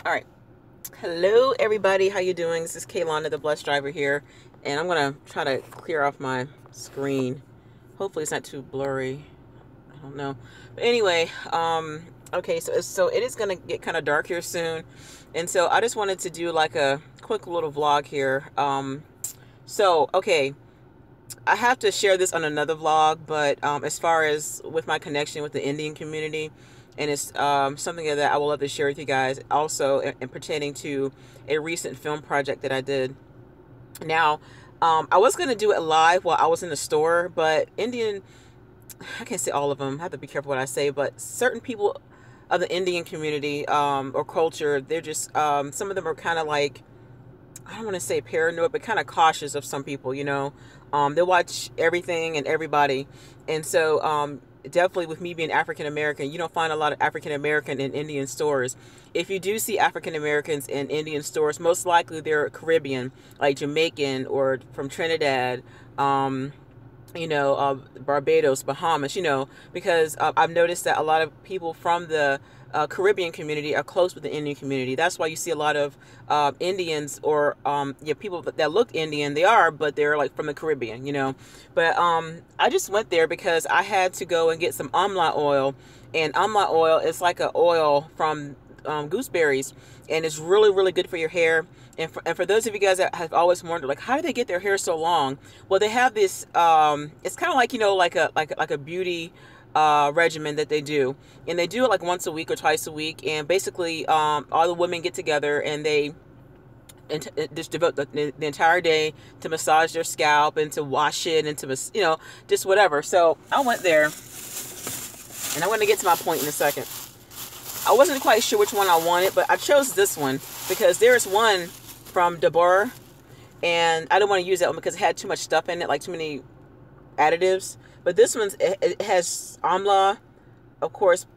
All right. Hello, everybody. How you doing? This is Kaylana, the Blessed Driver here, and I'm gonna try to clear off my screen. Hopefully, it's not too blurry. I don't know, but anyway, okay. So it is gonna get kind of dark here soon, and so I just wanted to do like a quick little vlog here. Okay, I have to share this on another vlog, but as far as with my connection with the Indian community, and it's something that I will love to share with you guys also in pertaining to a recent film project that I did. Now, I was going to do it live while I was in the store, but I can't say all of them, I have to be careful what I say, but certain people of the Indian community or culture, they're just, some of them are kind of like, I don't want to say paranoid, but kind of cautious of some people, you know. They watch everything and everybody. And so definitely with me being African American, you don't find a lot of African American in Indian stores. If you do see African Americans in Indian stores, most likely they're Caribbean, like Jamaican or from Trinidad, Barbados, Bahamas, because I've noticed that a lot of people from the Caribbean community are close with the Indian community. That's why you see a lot of Indians or people that look Indian. They are, but they're like from the Caribbean, But I just went there because I had to go and get some amla oil, and amla oil is like an oil from gooseberries, and it's really, really good for your hair. And for those of you guys that have always wondered, like, how do they get their hair so long? Well, they have this. It's kind of like like a beauty regimen that they do, and they do it like once a week or twice a week. And basically, all the women get together and they just devote the entire day to massage their scalp and to wash it and to just whatever. So I went there, and I'm going to get to my point in a second. I wasn't quite sure which one I wanted, but I chose this one because there's one from Deborah, and I didn't want to use that one because it had too much stuff in it, like too many additives. But this one's, it has amla, of course,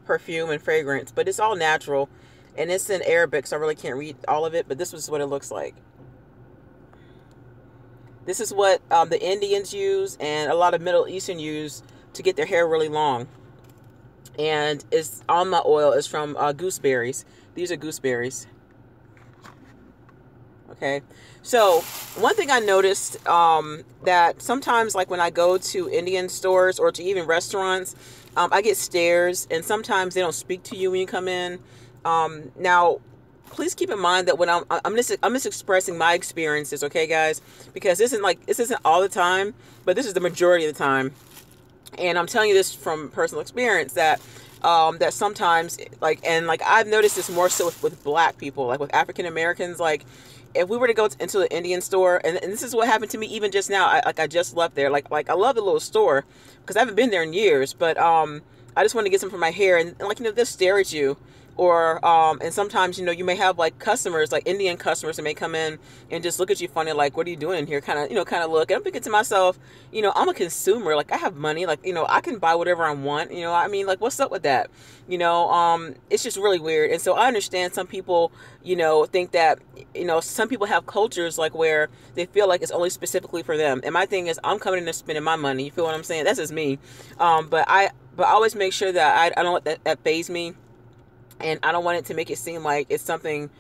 perfume and fragrance, but it's all natural, and it's in Arabic, so I really can't read all of it, but this is what it looks like. This is what the Indians use and a lot of Middle Eastern use to get their hair really long. And it's almond oil is from gooseberries. These are gooseberries. Okay, so one thing I noticed that sometimes, like when I go to Indian stores or to even restaurants, I get stares, and sometimes they don't speak to you when you come in. Now, please keep in mind that when I'm just expressing my experiences, okay, guys, because this isn't all the time, but this is the majority of the time. And I'm telling you this from personal experience that that sometimes I've noticed this more so with black people, like with African Americans. Like if we were to go into the Indian store, and this is what happened to me even just now. I just left there. Like I love the little store because I haven't been there in years, but I just want to get some for my hair, and they'll stare at you. Or and sometimes you may have like customers, like Indian customers, that may come in and just look at you funny, like, what are you doing in here, kind of look. And I'm thinking to myself, I'm a consumer, like I have money, like I can buy whatever I want, I mean, like, what's up with that? It's just really weird. And so I understand some people think that some people have cultures like where they feel like it's only specifically for them, and my thing is, I'm coming in and spending my money, you feel what I'm saying? That's just me. But I always make sure that I don't let that faze me. And I don't want it to make it seem like it's something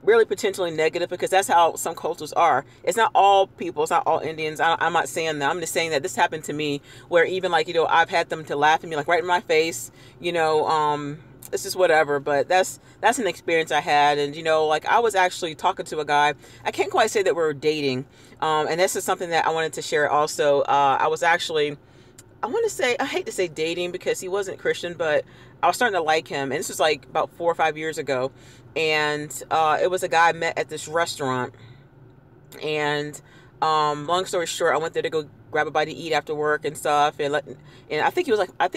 really potentially negative, because that's how some cultures are. It's not all people. It's not all Indians. I'm not saying that. I'm just saying that this happened to me, where even I've had them to laugh at me, like right in my face. It's just whatever. But that's an experience I had. And I was actually talking to a guy. I can't quite say that we were dating. And this is something that I wanted to share also. I was actually, I hate to say dating because he wasn't Christian, but I was starting to like him. And this was like about 4 or 5 years ago. And it was a guy I met at this restaurant. And long story short, I went there to go grab a bite to eat after work and stuff. And I think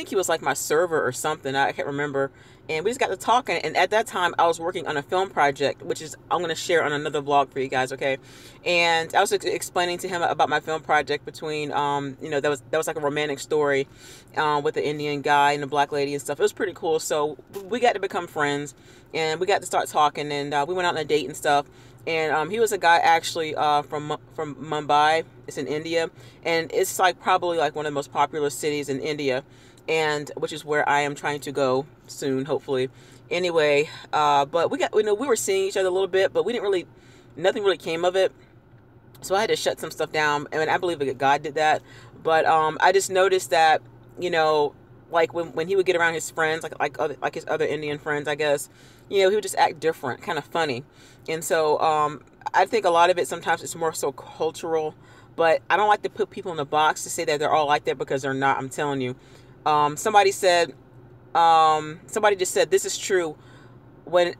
he was like my server or something. I can't remember. And we just got to talking. And at that time, I was working on a film project, which is I'm going to share on another vlog for you guys, okay? And I was explaining to him about my film project between, that was like a romantic story with the Indian guy and the black lady and stuff. It was pretty cool. So we got to become friends, and we got to start talking, and we went out on a date and stuff. And he was a guy actually from Mumbai. It's in India, and it's like probably like one of the most popular cities in India. and which is where I am trying to go soon, hopefully. Anyway, but we were seeing each other a little bit, but we didn't really, nothing really came of it. So I had to shut some stuff down. I mean, I believe that God did that. But I just noticed that, like when he would get around his friends, like his other Indian friends, I guess, he would just act different, kind of funny. And so I think a lot of it sometimes it's more so cultural. But I don't like to put people in a box to say that they're all like that, because they're not. I'm telling you. Somebody just said, this is true. When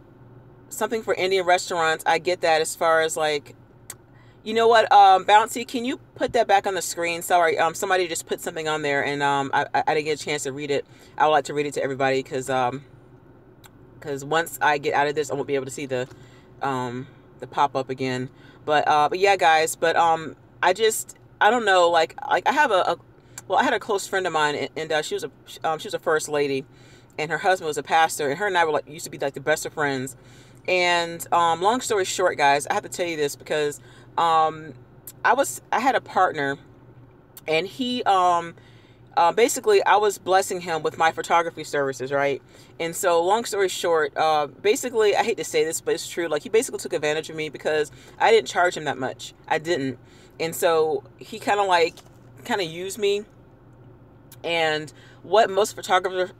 something for Indian restaurants, I get that as far as like, you know what, Bouncy, can you put that back on the screen? Sorry, somebody just put something on there, and I didn't get a chance to read it. I would like to read it to everybody, because once I get out of this, I won't be able to see the pop-up again. But yeah, guys, but I don't know, like I have I had a close friend of mine, and she was a first lady, and her husband was a pastor, and her and I were used to be like the best of friends. And long story short, guys, I have to tell you this, because I had a partner, and he basically I was blessing him with my photography services, right? And so long story short, basically, I hate to say this, but it's true, like he basically took advantage of me, because I didn't charge him that much. I didn't. And so he kind of used me. And what most photographers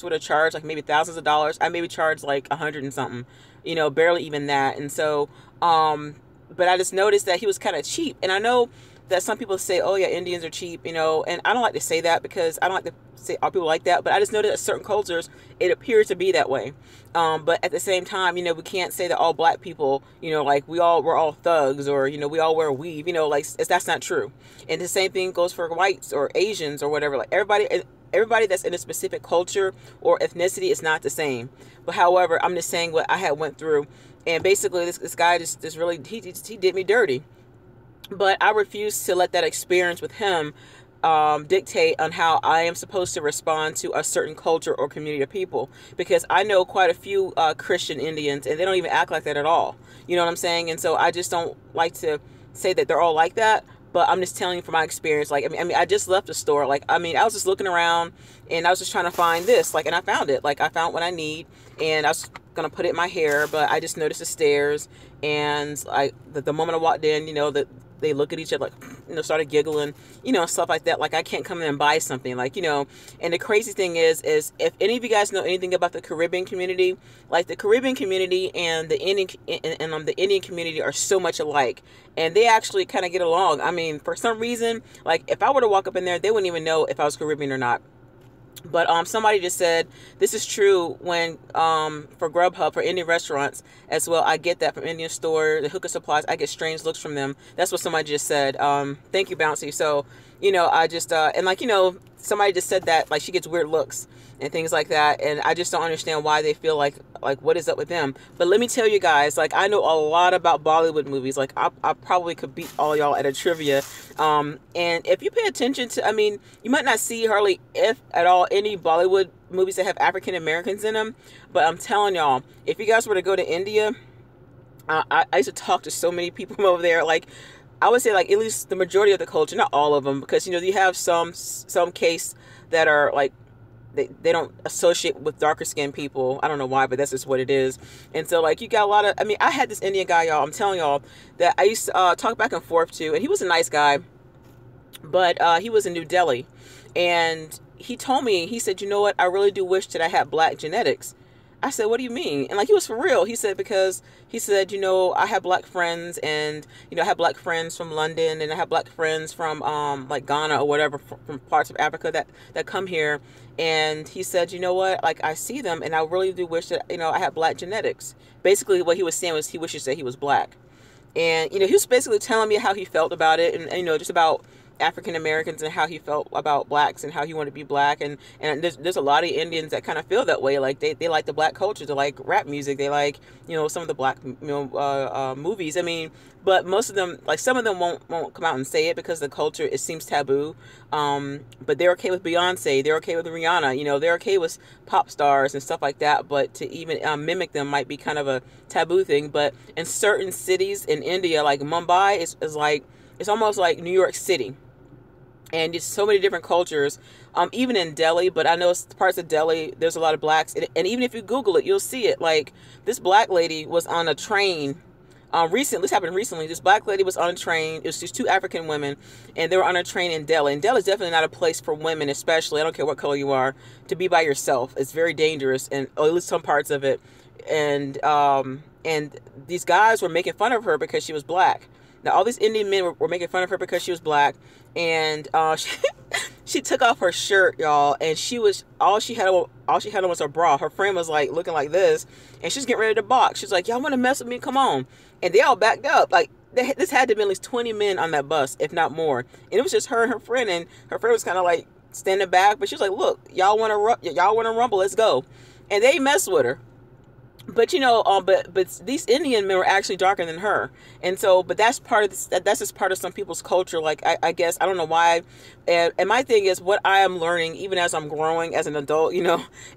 would have charged, like maybe thousands of dollars, I maybe charged like 100 and something, barely even that. And so but I just noticed that he was kind of cheap. And I know that some people say, oh yeah, Indians are cheap, and I don't like to say that, because I don't like to say all people like that, but I just noticed that certain cultures, it appears to be that way. But at the same time, we can't say that all black people, like we're all thugs, or, we all wear weave, that's not true. And the same thing goes for whites or Asians or whatever. Like everybody that's in a specific culture or ethnicity is not the same. But however, I'm just saying what I had went through. And basically this guy just really, he did me dirty. But I refuse to let that experience with him dictate on how I am supposed to respond to a certain culture or community of people. Because I know quite a few Christian Indians, and they don't even act like that at all. You know what I'm saying? And so I just don't like to say that they're all like that. But I'm just telling you from my experience. Like, I mean, I just left the store. Like, I mean, I was just looking around, and I was just trying to find this. Like, and I found it. Like, I found what I need, and I was gonna put it in my hair, but I just noticed the stairs, and the moment I walked in, that they look at each other, like, started giggling, stuff like that. Like, I can't come in and buy something, like, and the crazy thing is if any of you guys know anything about the Caribbean community, like the Caribbean community and the Indian community are so much alike, and they actually kind of get along. I mean, for some reason, like if I were to walk up in there, they wouldn't even know if I was Caribbean or not. But somebody just said this is true when for Grubhub, for Indian restaurants as well. I get that from Indian store, the hookah supplies. I get strange looks from them. That's what somebody just said. Thank you, Bouncy. So I just and like somebody just said that like she gets weird looks and things like that, and I just don't understand why they feel like what is up with them. But let me tell you guys, like I know a lot about Bollywood movies. Like I probably could beat all y'all at a trivia. And if you pay attention to, I mean, you might not see hardly, if at all, any Bollywood movies that have African Americans in them. But I'm telling y'all, if you guys were to go to India, I used to talk to so many people from over there. Like I would say, like at least the majority of the culture, not all of them, because you have some case that are like they don't associate with darker skinned people. I don't know why, but that's just what it is. And so like you got a lot of, I mean, I had this Indian guy, y'all, I'm telling y'all, that I used to talk back and forth to, and he was a nice guy, but he was in New Delhi, and he told me, he said, you know what, I really do wish that I had black genetics. I said, what do you mean? And like, he was for real. He said, because he said, I have black friends, and, I have black friends from London, and I have black friends from, like Ghana or whatever, from parts of Africa that come here. And he said, you know what, like, I see them, and I really do wish that, I had black genetics. Basically, what he was saying was he wishes that he was black. And, he was basically telling me how he felt about it, and just about African Americans and how he felt about blacks and how he wanted to be black, and there's a lot of Indians that kind of feel that way. Like they like the black culture, they like rap music, they like some of the black movies. I mean, but most of them, like some of them won't come out and say it because the culture, it seems taboo. But they're okay with Beyonce, they're okay with Rihanna, they're okay with pop stars and stuff like that. But to even mimic them might be kind of a taboo thing. But in certain cities in India, like Mumbai, is like, it's almost like New York City. and it's so many different cultures, even in Delhi. But I know parts of Delhi there's a lot of blacks, and even if you Google it, you'll see it. Like, this black lady was on a train. Recently, this happened recently. This black lady was on a train. It was just two African women, and they were on a train in Delhi. And Delhi is definitely not a place for women, especially, I don't care what color you are, to be by yourself. It's very dangerous, and or at least some parts of it. And these guys were making fun of her because she was black. Now, all these Indian men were making fun of her because she was black, and she took off her shirt, y'all, and all she had on was her bra. Her friend was like looking like this, and she's getting ready to box. She's like, "Y'all want to mess with me? Come on!" And they all backed up. Like, this had to be at least 20 men on that bus, if not more. And it was just her and her friend, and her friend was kind of like standing back, but she was like, "Look, y'all want to rumble? Let's go!" And they messed with her. But but these Indian men were actually darker than her, and so, but that's part of this, that's just part of some people's culture. Like, I guess I don't know why, and my thing is, what I am learning, even as I'm growing as an adult,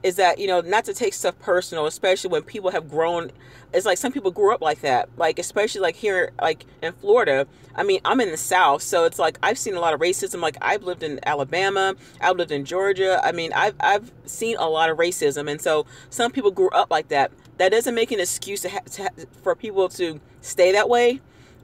is that not to take stuff personal, especially when people have grown. It's like some people grew up like that, like especially like here, like in Florida. I mean, I'm in the South, so it's like I've seen a lot of racism. Like, I've lived in Alabama, I've lived in Georgia. I mean, I've seen a lot of racism, and so some people grew up like that. That doesn't make an excuse for people to stay that way,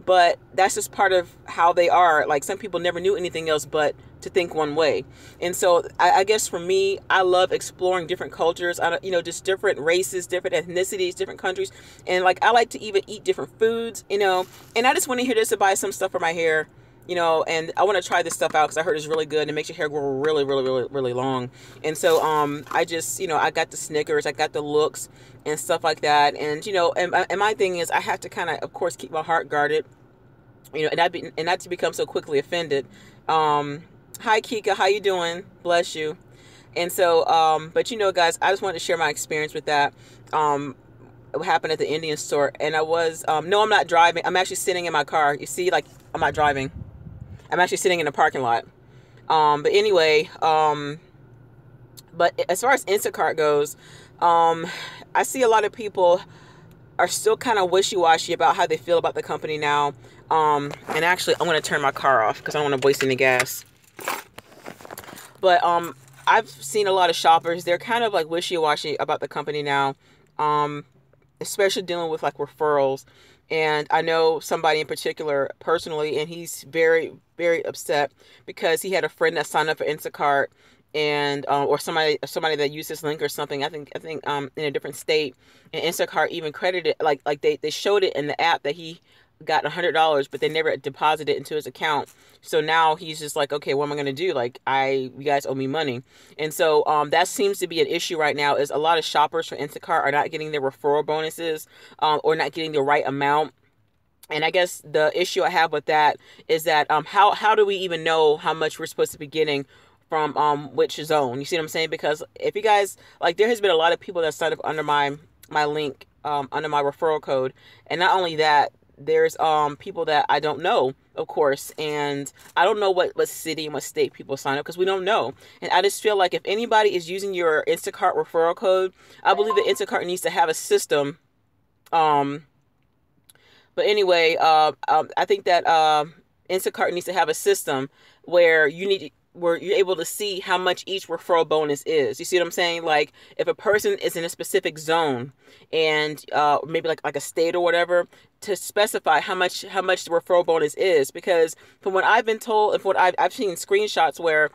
but that's just part of how they are. Like, some people never knew anything else but to think one way. And so I guess for me, I love exploring different cultures, just different races, different ethnicities, different countries. And like, I like to even eat different foods, and I just went in here just to buy some stuff for my hair, and I want to try this stuff out because I heard it's really good and it makes your hair grow really, really, really, really long. And so, I just, I got the Snickers, I got the looks and stuff like that. And, and my thing is, I have to kind of course, keep my heart guarded, and not to become so quickly offended. Hi, Kika, how you doing? Bless you. And so, but guys, I just wanted to share my experience with that. What happened at the Indian store. And I was, no, I'm not driving. I'm actually sitting in my car. You see, like, I'm not driving. I'm actually sitting in a parking lot. But anyway, but as far as Instacart goes, I see a lot of people are still kind of wishy-washy about how they feel about the company now. And actually, I'm going to turn my car off because I don't want to waste any gas. But I've seen a lot of shoppers. They're kind of like wishy-washy about the company now, especially dealing with like referrals. And I know somebody in particular personally, and he's very, very upset because he had a friend that signed up for Instacart, and or somebody that used this link or something. I think in a different state, and Instacart even credited, like they showed it in the app that he got $100, but they never deposited it into his account. So now he's just like, okay, what am I going to do? Like, you guys owe me money. And so that seems to be an issue right now, is a lot of shoppers for Instacart are not getting their referral bonuses, or not getting the right amount. And I guess the issue I have with that is that how do we even know how much we're supposed to be getting from which zone? You see what I'm saying? Because if you guys, like, there has been a lot of people that signed up under my link, under my referral code. And not only that, there's people that I don't know, of course, and I don't know what city and what state people sign up, because we don't know. And I just feel like if anybody is using your Instacart referral code, I believe that Instacart needs to have a system. But anyway, I think that Instacart needs to have a system where where you're able to see how much each referral bonus is. You see what I'm saying? Like, if a person is in a specific zone, and maybe like a state or whatever, to specify how much the referral bonus is. Because from what I've been told, and from what I've seen screenshots where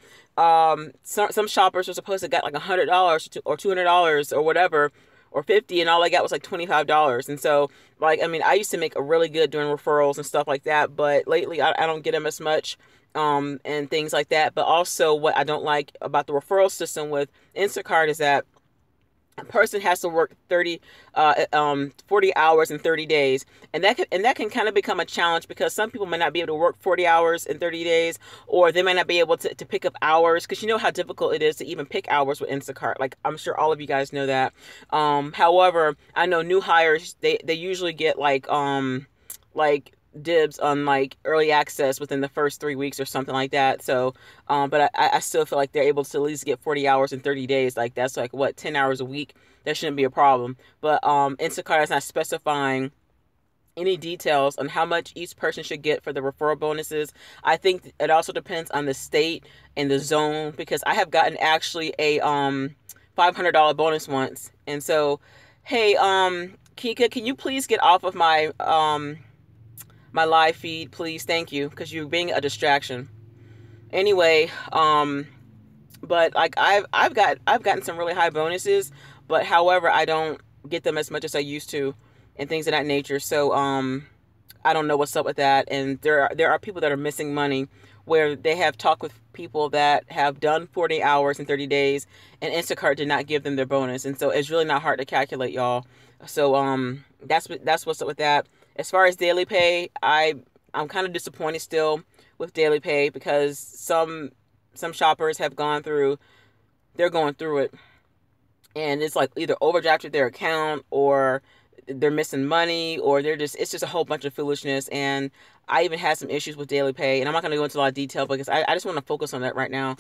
some shoppers were supposed to get like $100 or $200 or whatever, or $50, and all I got was like $25. And so, like, I mean, I used to make a really good doing referrals and stuff like that, but lately I don't get them as much, and things like that. But also, what I don't like about the referral system with Instacart is that a person has to work 40 hours in 30 days. And that can kind of become a challenge, because some people may not be able to work 40 hours in 30 days, or they might not be able to pick up hours, because you know how difficult it is to even pick hours with Instacart. Like, I'm sure all of you guys know that. However, I know new hires, they usually get like dibs on like early access within the first 3 weeks or something like that. So, but I still feel like they're able to at least get 40 hours in 30 days. Like, that's like, what, 10 hours a week? That shouldn't be a problem. But Instacart is not specifying any details on how much each person should get for the referral bonuses. I think it also depends on the state and the zone, because I have gotten actually a $500 bonus once. And so, hey, Kika, can you please get off of my my live feed, please? Thank you, because you're being a distraction. Anyway, but like I've gotten some really high bonuses, but however, I don't get them as much as I used to, and things of that nature. So I don't know what's up with that. And there are people that are missing money, where they have talked with people that have done 40 hours in 30 days, and Instacart did not give them their bonus. And so it's really not hard to calculate, y'all. So that's what's up with that. As far as daily pay, I'm kind of disappointed still with daily pay, because some shoppers have gone through, they're going through it, and it's like either overdrafted their account, or they're missing money, or it's just a whole bunch of foolishness. And I even had some issues with daily pay, and I'm not going to go into a lot of detail, because I just want to focus on that right now.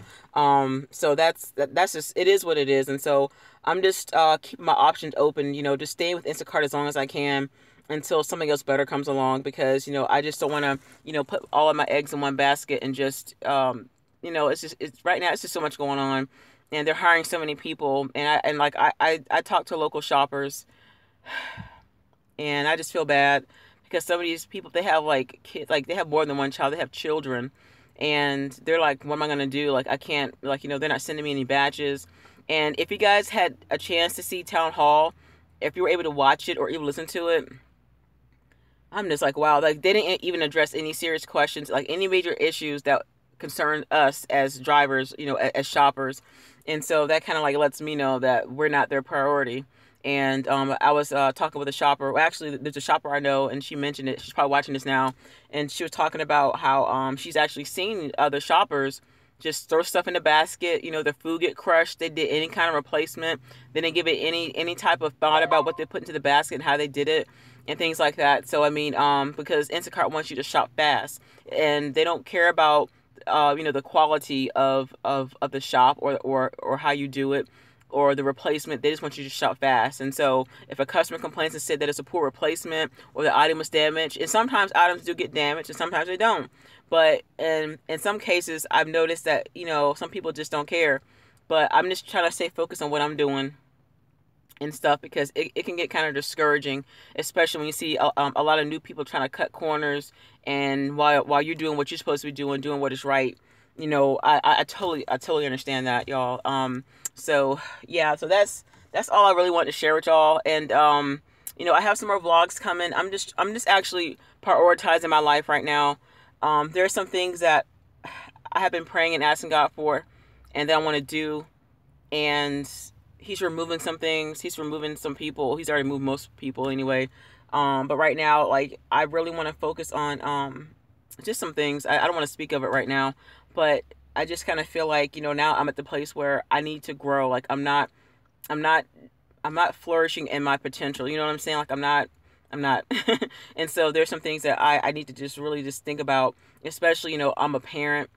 So that's just, it is what it is. And so I'm just keeping my options open, just staying with Instacart as long as I can, until something else better comes along, because I just don't want to put all of my eggs in one basket, and just it's right now, it's just so much going on, and they're hiring so many people. And I talk to local shoppers, and I just feel bad, because some of these people, they have like kids, like they have more than one child, they have children, and they're like, what am I going to do? Like, I can't, like, they're not sending me any badges. And if you guys had a chance to see Town Hall, if you were able to watch it or even listen to it, I'm just like, wow, like they didn't even address any serious questions, like any major issues that concern us as drivers, as shoppers. And so that kind of like lets me know that we're not their priority. And I was talking with a shopper. Well, actually, there's a shopper I know, and she mentioned it. She's probably watching this now. And she was talking about how she's actually seen other shoppers just throw stuff in the basket. The food get crushed. They did any kind of replacement. They didn't give it any type of thought about what they put into the basket and how they did it, and things like that. So, I mean, because Instacart wants you to shop fast, and they don't care about, the quality of the shop, or how you do it, or the replacement. They just want you to shop fast. And so if a customer complains and said that it's a poor replacement, or the item was damaged, and sometimes items do get damaged and sometimes they don't. But in some cases, I've noticed that, some people just don't care. But I'm just trying to stay focused on what I'm doing and stuff, because it can get kind of discouraging, especially when you see a lot of new people trying to cut corners, and while you're doing what you're supposed to be doing what is right. I totally understand that, y'all. So yeah, so that's all I really wanted to share with y'all. And I have some more vlogs coming. I'm just actually prioritizing my life right now. There are some things that I have been praying and asking God for, and that I want to do, and He's removing some things. He's removing some people. He's already moved most people anyway. But right now, like, I really want to focus on just some things. I don't want to speak of it right now, but I just kind of feel like, now I'm at the place where I need to grow. Like, I'm not flourishing in my potential. You know what I'm saying? Like, I'm not. And so there's some things that I need to just really just think about, especially, I'm a parent.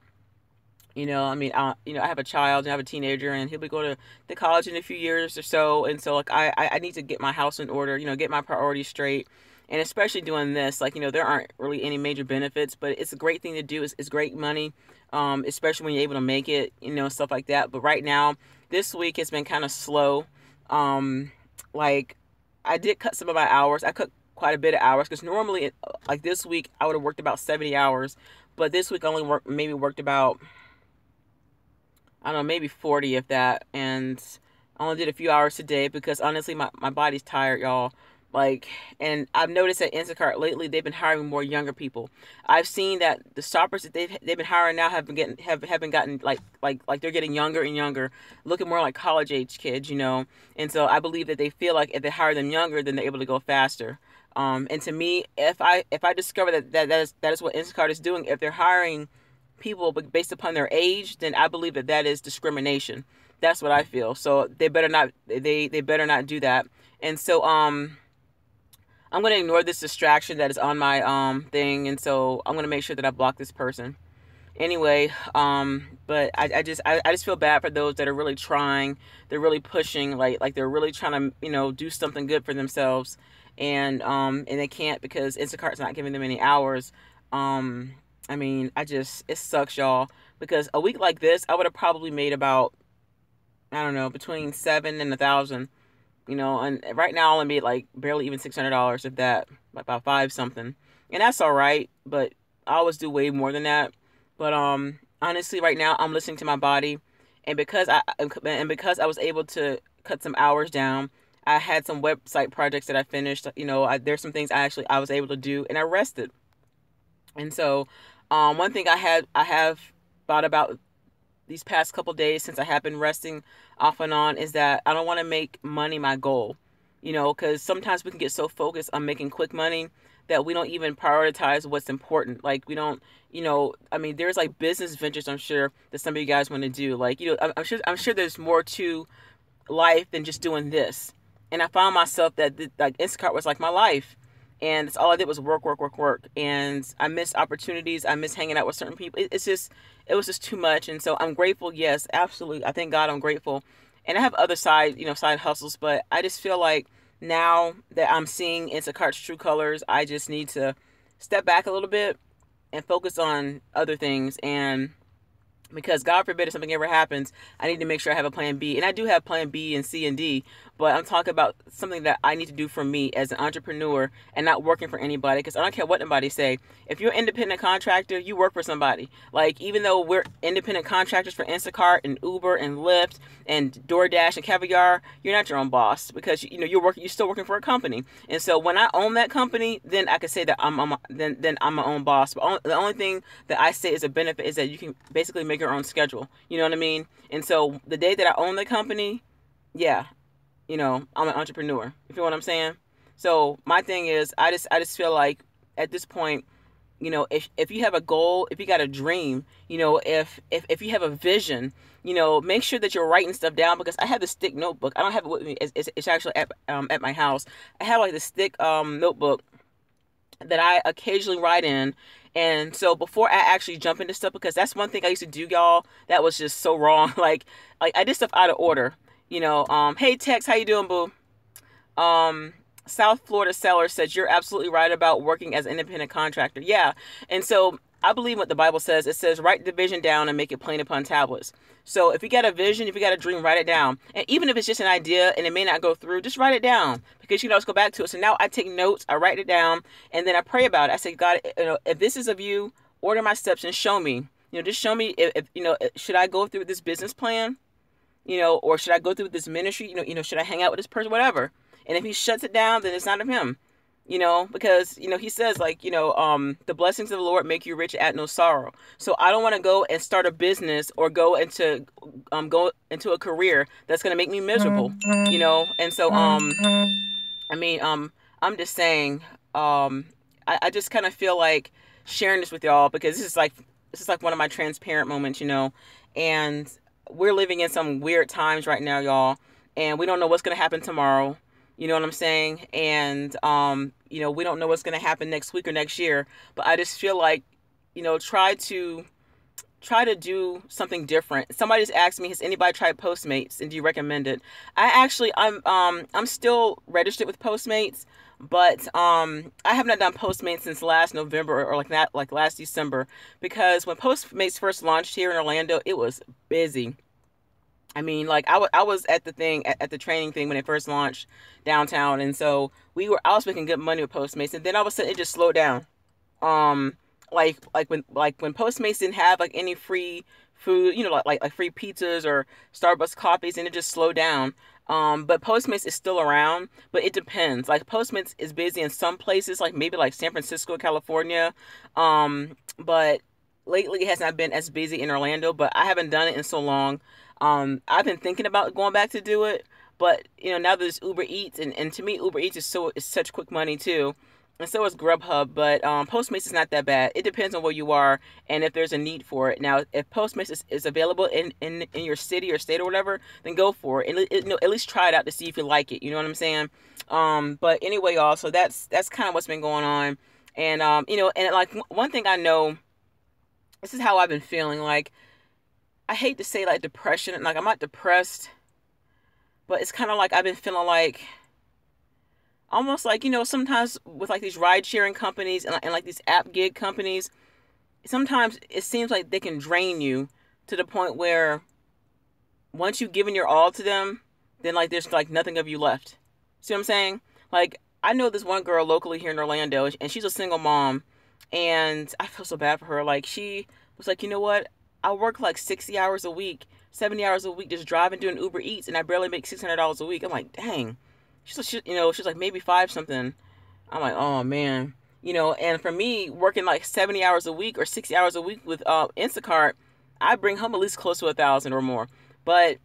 I mean, I have a child, and I have a teenager, and he'll be going to college in a few years or so. And so, like, I need to get my house in order, get my priorities straight. And especially doing this, like, there aren't really any major benefits, but it's a great thing to do. It's great money, especially when you're able to make it, stuff like that. But right now, this week has been kind of slow. Like, I did cut some of my hours. I cut quite a bit of hours, because normally, like this week, I would have worked about 70 hours. But this week, I only worked about, I don't know, maybe 40, if that. And I only did a few hours today, because honestly, my body's tired, y'all. Like, and I've noticed that Instacart lately, they've been hiring more younger people. I've seen that the shoppers that they've been hiring now have been gotten like they're getting younger and younger, looking more like college age kids, And so I believe that they feel like if they hire them younger, then they're able to go faster. And to me, if I discover that is what Instacart is doing, if they're hiring people based upon their age, then I believe that is discrimination. That's what I feel. So they better not do that. And so I'm going to ignore this distraction that is on my thing, and so I'm going to make sure that I block this person. Anyway, but I just feel bad for those that are really trying. They're really pushing, like they're really trying to, do something good for themselves. and they can't because Instacart's not giving them any hours. I mean, it sucks, y'all, because a week like this, I would have probably made about, I don't know, between 7 and 1,000, and right now I only made like barely even $600, if that, about five something, and that's all right. But I always do way more than that. But honestly, right now I'm listening to my body, and because I was able to cut some hours down, I had some website projects that I finished. There's some things I was able to do, and I rested. And so, one thing I have thought about these past couple days since I have been resting off and on is that I don't want to make money my goal, because sometimes we can get so focused on making quick money that we don't even prioritize what's important. Like we don't, I mean, there's like business ventures I'm sure that some of you guys want to do. Like, I'm sure there's more to life than just doing this. And I found myself that like Instacart was like my life. And it's all I did was work, work, work, work. And I missed opportunities. I missed hanging out with certain people. It was just too much. And so I'm grateful. Yes, absolutely. I thank God I'm grateful. And I have other side hustles, but I just feel like now that I'm seeing Instacart's true colors, I just need to step back a little bit and focus on other things. And because God forbid if something ever happens, I need to make sure I have a plan B. And I do have plan B and C and D, but I'm talking about something that I need to do for me as an entrepreneur and not working for anybody, because I don't care what anybody say. If you're an independent contractor, you work for somebody. Like, even though we're independent contractors for Instacart and Uber and Lyft and DoorDash and Caviar, you're not your own boss, because you're still working for a company. And so when I own that company, then I can say that I'm my own boss. But the only thing that I say is a benefit is that you can basically make your own schedule. You know what I mean? And so the day that I own the company, yeah, I'm an entrepreneur. You feel what I'm saying? So my thing is, I just feel like at this point, if you have a goal, if you got a dream, if you have a vision, make sure that you're writing stuff down, because I have the stick notebook. I don't have it with me. It's actually at my house. I have like the stick notebook that I occasionally write in. And so before I actually jump into stuff, because that's one thing I used to do, y'all, that was just so wrong. Like I did stuff out of order. Hey Tex, how you doing, boo? South Florida Seller says you're absolutely right about working as an independent contractor. Yeah. And so I believe what the Bible says. It says, write the vision down and make it plain upon tablets. So if you got a vision, if you got a dream, write it down. And even if it's just an idea and it may not go through, just write it down, because let's go back to it. So now I take notes, I write it down, and then I pray about it. I say, God, if this is of you, order my steps and show me. Just show me if should I go through this business plan? Or should I go through this ministry? Should I hang out with this person? Whatever. And if he shuts it down, then it's not of him. Because, he says, like, the blessings of the Lord make you rich at no sorrow. So I don't want to go and start a business or go into a career that's going to make me miserable, And so, I'm just saying, I just kind of feel like sharing this with y'all, because this is like one of my transparent moments, and we're living in some weird times right now, y'all, and we don't know what's going to happen tomorrow. You know what I'm saying? And, we don't know what's going to happen next week or next year, but I just feel like, try to do something different. Somebody just asked me, has anybody tried Postmates, and do you recommend it? I'm still registered with Postmates, but, I have not done Postmates since last November or like last December, because when Postmates first launched here in Orlando, it was busy. I mean, like I was at the training thing when it first launched downtown, and so I was making good money with Postmates, and then all of a sudden it just slowed down. Like when Postmates didn't have like any free food, like free pizzas or Starbucks coffees, and it just slowed down. But Postmates is still around, but it depends. Like Postmates is busy in some places, like maybe like San Francisco, California, but lately it has not been as busy in Orlando. But I haven't done it in so long. I've been thinking about going back to do it, but now there's Uber Eats, and to me Uber Eats is such quick money too, and so is Grubhub. But Postmates is not that bad. It depends on where you are and if there's a need for it. Now, if Postmates is available in your city or state or whatever, then go for it, and at least try it out to see if you like it. You know what I'm saying? But anyway, y'all. So that's kind of what's been going on, and and like one thing I know, this is how I've been feeling. Like, I hate to say like depression, like I'm not depressed, but it's kind of like I've been feeling like almost like, sometimes with like these ride sharing companies and like these app gig companies, sometimes it seems like they can drain you to the point where once you've given your all to them, then like there's like nothing of you left. See what I'm saying? Like, I know this one girl locally here in Orlando, and she's a single mom, and I feel so bad for her. Like, she was like, you know what? I work like 60 hours a week, 70 hours a week just driving, doing Uber Eats, and I barely make $600 a week. I'm like, dang. She's like maybe five something. I'm like, oh man. And for me, working like 70 hours a week or 60 hours a week with Instacart, I bring home at least close to 1,000 or more. But,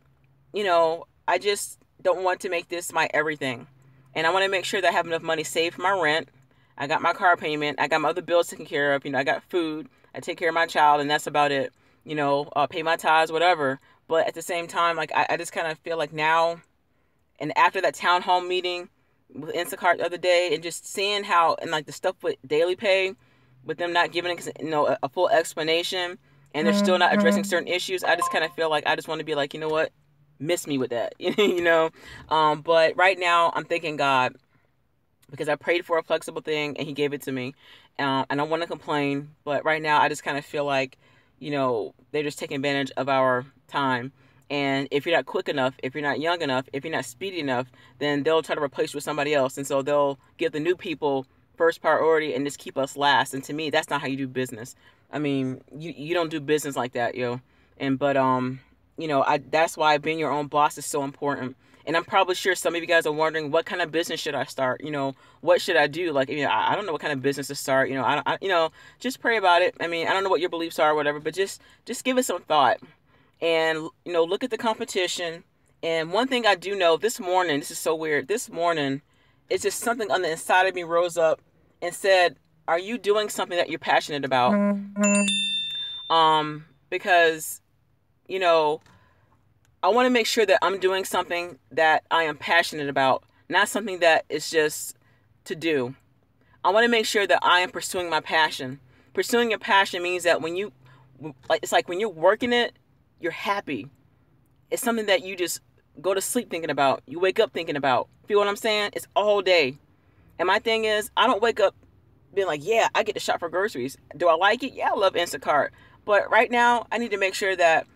I just don't want to make this my everything. And I want to make sure that I have enough money saved for my rent. I got my car payment. I got my other bills taken care of. I got food. I take care of my child, and that's about it. Pay my tithes, whatever. But at the same time, like, I just kind of feel like now, and after that town hall meeting with Instacart the other day, and just seeing how, and like the stuff with daily pay, with them not giving a full explanation, and they're still not addressing certain issues, I just kind of feel like I just want to be like, you know what, miss me with that, But right now I'm thanking God because I prayed for a flexible thing and He gave it to me. And I don't want to complain, but right now I just kind of feel like, they're just taking advantage of our time. And if you're not quick enough, if you're not young enough, if you're not speedy enough, then they'll try to replace you with somebody else. And so they'll give the new people first priority and just keep us last. And to me, that's not how you do business. I mean, you don't do business like that, yo. That's why being your own boss is so important. And I'm probably sure some of you guys are wondering, what kind of business should I start? What should I do? Like, I don't know what kind of business to start. Just pray about it. I mean, I don't know what your beliefs are or whatever, but just give it some thought. And, look at the competition. And one thing I do know this morning, this is so weird. This morning, it's just something on the inside of me rose up and said, are you doing something that you're passionate about? Because, I want to make sure that I'm doing something that I am passionate about, not something that is just to do. I want to make sure that I am pursuing my passion. Pursuing your passion means that it's like when you're working it, you're happy. It's something that you just go to sleep thinking about. You wake up thinking about. Feel what I'm saying? It's all day. And my thing is, I don't wake up being like, yeah, I get to shop for groceries. Do I like it? Yeah, I love Instacart. But right now, I need to make sure that,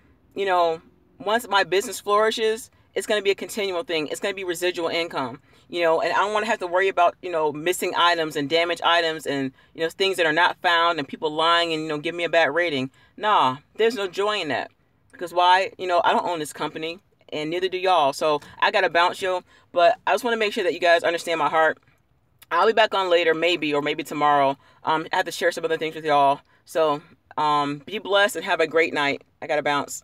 once my business flourishes, it's going to be a continual thing. It's going to be residual income, and I don't want to have to worry about, missing items and damaged items and, things that are not found and people lying and, give me a bad rating. Nah, there's no joy in that. Because why? I don't own this company and neither do y'all. So I got to bounce, yo. But I just want to make sure that you guys understand my heart. I'll be back on later, maybe tomorrow. I have to share some other things with y'all. So be blessed and have a great night. I got to bounce.